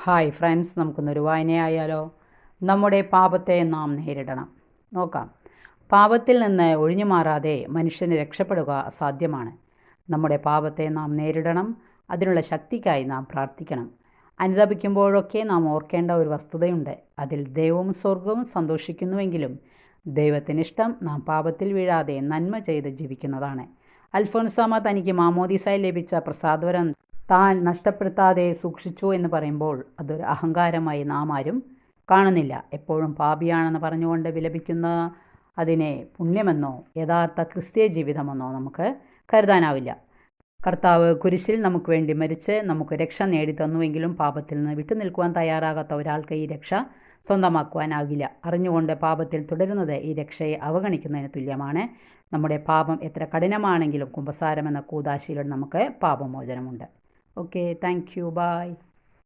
Hi friends, നമുക്കൊന്നൊരു വായനയായാലോ? നമ്മുടെ പാപത്തെ നാം നേരിടണം. നോക്കാം. പാപത്തിൽ നിന്ന് ഒഴിഞ്ഞു മാറാതെ മനുഷ്യന് രക്ഷപ്പെടുക അസാധ്യമാണ്. നമ്മുടെ പാപത്തെ നാം നേരിടണം. അതിനുള്ള ശക്തിക്കായി നാം പ്രാർത്ഥിക്കണം. അനുതപിക്കുമ്പോഴൊക്കെ നാം ഓർക്കേണ്ട ഒരു വസ്തുതയുണ്ട്. അതിൽ ദൈവവും സ്വർഗവും സന്തോഷിക്കുന്നുവെങ്കിലും ദൈവത്തിനിഷ്ടം നാം പാപത്തിൽ വീഴാതെ നന്മ ചെയ്ത് ജീവിക്കുന്നതാണ്. അൽഫോൻസാമ തനിക്ക് മാമോദീസായി ലഭിച്ച പ്രസാദവരം താൻ നഷ്ടപ്പെടുത്താതെ സൂക്ഷിച്ചു എന്ന് പറയുമ്പോൾ അതൊരു അഹങ്കാരമായി നാം ആരും കാണുന്നില്ല. എപ്പോഴും പാപിയാണെന്ന് പറഞ്ഞുകൊണ്ട് വിലപിക്കുന്ന അതിനെ പുണ്യമെന്നോ യഥാർത്ഥ ക്രിസ്തീയ ജീവിതമെന്നോ നമുക്ക് കരുതാനാവില്ല. കർത്താവ് കുരിശിൽ നമുക്ക് വേണ്ടി മരിച്ച് നമുക്ക് രക്ഷ നേടിത്തന്നുവെങ്കിലും പാപത്തിൽ നിന്ന് വിട്ടുനിൽക്കുവാൻ തയ്യാറാകാത്ത ഒരാൾക്ക് ഈ രക്ഷ സ്വന്തമാക്കുവാനാകില്ല. അറിഞ്ഞുകൊണ്ട് പാപത്തിൽ തുടരുന്നത് ഈ രക്ഷയെ അവഗണിക്കുന്നതിന് തുല്യമാണ്. നമ്മുടെ പാപം എത്ര കഠിനമാണെങ്കിലും കുമ്പസാരം എന്ന കൂദാശയിലൂടെ നമുക്ക് പാപമോചനമുണ്ട്. Okay, thank you. Bye.